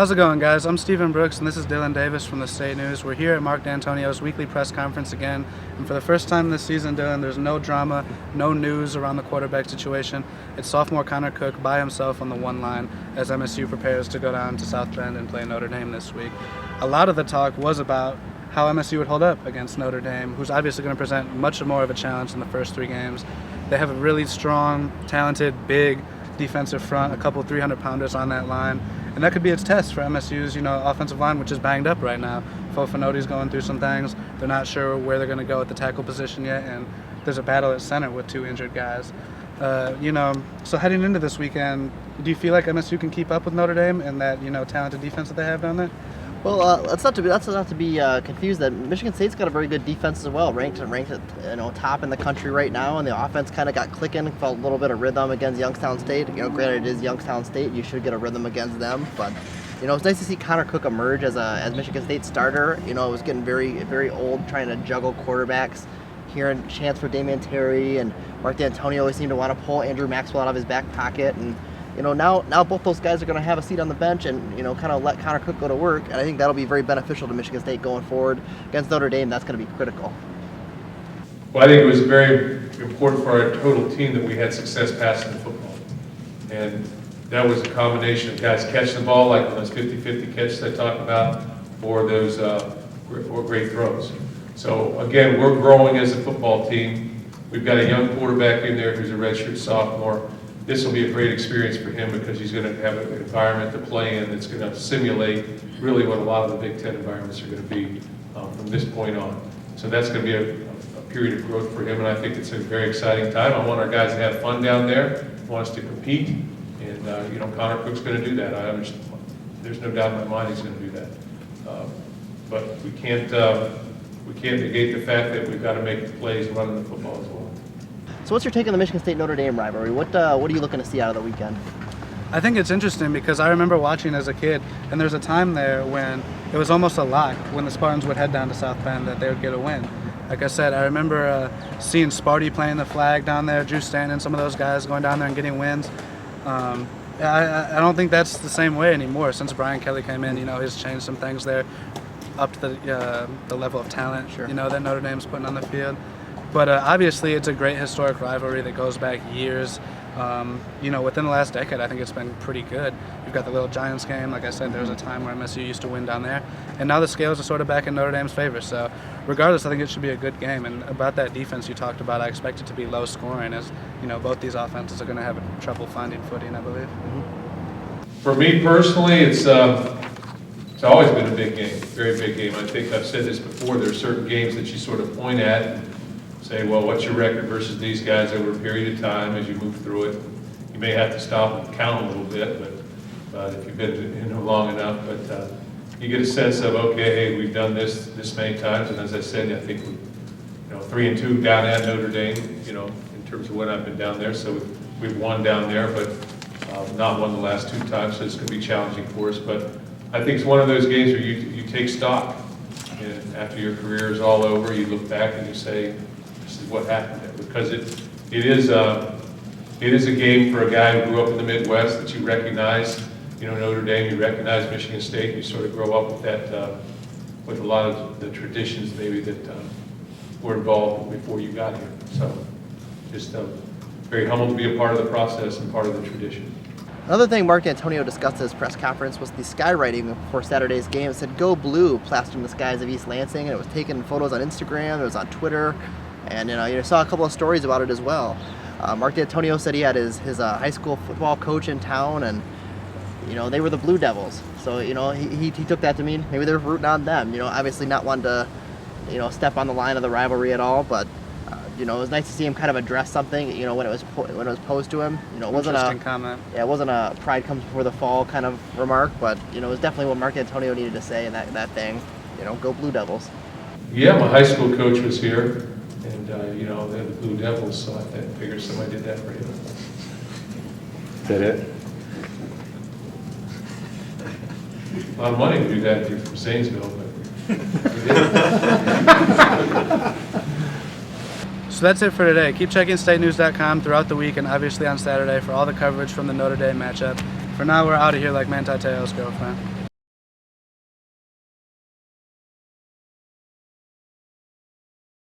How's it going, guys? I'm Stephen Brooks, and this is Dillon Davis from the State News. We're here at Mark Dantonio's weekly press conference again, and for the first time this season, Dillon, there's no drama, no news around the quarterback situation. It's sophomore Connor Cook by himself on the one line as MSU prepares to go down to South Bend and play Notre Dame this week. A lot of the talk was about how MSU would hold up against Notre Dame, who's obviously going to present much more of a challenge in the first three games. They have a really strong, talented, big defensive front, a couple 300-pounders on that line. And that could be its test for MSU's, offensive line, which is banged up right now. Fofanotti's going through some things. They're not sure where they're going to go at the tackle position yet, and there's a battle at center with two injured guys. So heading into this weekend, do you feel like MSU can keep up with Notre Dame and that, talented defense that they have down there? Well, that's not to be confused that Michigan State's got a very good defense as well, ranked at top in the country right now, and the offense kind of got clicking, felt a little bit of rhythm against Youngstown State. Granted it is Youngstown State, you should get a rhythm against them, but it's nice to see Connor Cook emerge as Michigan State starter. It was getting very very old trying to juggle quarterbacks. Hearing chants for Damian Terry and Mark Dantonio always seemed to want to pull Andrew Maxwell out of his back pocket, and now both those guys are going to have a seat on the bench and, kind of let Connor Cook go to work. And I think that'll be very beneficial to Michigan State going forward. Against Notre Dame, that's going to be critical. Well, I think it was very important for our total team that we had success passing the football. And that was a combination of guys catching the ball, like those 50-50 catches I talked about, or those great throws. So, again, we're growing as a football team. We've got a young quarterback in there who's a redshirt sophomore. This will be a great experience for him because he's going to have an environment to play in that's going to simulate really what a lot of the Big Ten environments are going to be from this point on. So that's going to be a period of growth for him, and I think it's a very exciting time. I want our guys to have fun down there, want us to compete, and Connor Cook's going to do that. I understand. There's no doubt in my mind he's going to do that. But we can't negate the fact that we've got to make the plays running the football as well. So what's your take on the Michigan State-Notre Dame rivalry? What are you looking to see out of the weekend? I think it's interesting because I remember watching as a kid, and there's a time there when it was almost a lock when the Spartans would head down to South Bend that they would get a win. Like I said, I remember seeing Sparty playing the flag down there, Drew Stanton, some of those guys going down there and getting wins. I don't think that's the same way anymore since Brian Kelly came in. He's changed some things there up to the level of talent, sure, that Notre Dame's putting on the field. But obviously, it's a great historic rivalry that goes back years. Within the last decade, I think it's been pretty good. You've got the Little Giants game. Like I said, there was a time where MSU used to win down there. And now the scales are sort of back in Notre Dame's favor. So regardless, I think it should be a good game. And about that defense you talked about, I expect it to be low scoring as, both these offenses are going to have trouble finding footing, I believe. Mm-hmm. For me personally, it's always been a big game, very big game. I think I've said this before. There are certain games that you sort of point at and say, well, what's your record versus these guys over a period of time as you move through it? You may have to stop and count a little bit, but if you've been in long enough, but you get a sense of, okay, hey, we've done this many times, and as I said, I think we, 3-2 down at Notre Dame, in terms of when I've been down there, so we've won down there, but not won the last two times, so it's going to be challenging for us. But I think it's one of those games where you take stock, and after your career is all over, you look back and you say, this is what happened there, because it is a game for a guy who grew up in the Midwest that you recognize. Notre Dame, you recognize Michigan State. You sort of grow up with that, with a lot of the traditions maybe that were involved before you got here. So, just very humbled to be a part of the process and part of the tradition. Another thing Mark Dantonio discussed at his press conference was the skywriting before Saturday's game. It said "Go Blue" plastered in the skies of East Lansing, and it was taking photos on Instagram. It was on Twitter. And you saw a couple of stories about it as well. Mark Dantonio said he had his high school football coach in town, and they were the Blue Devils. So he took that to mean maybe they're rooting on them. Obviously not wanting to step on the line of the rivalry at all, but it was nice to see him kind of address something. When it was posed to him. It wasn't interesting comment. Yeah, it wasn't a pride comes before the fall kind of remark, but it was definitely what Mark Dantonio needed to say in that thing. Go Blue Devils. Yeah, my high school coach was here. And, they're the Blue Devils, so I figured somebody did that for him. Is that it? A lot of money to do that if you're from Zanesville, but So that's it for today. Keep checking statenews.com throughout the week and obviously on Saturday for all the coverage from the Notre Dame matchup. For now, we're out of here like Manti Te'o's girlfriend.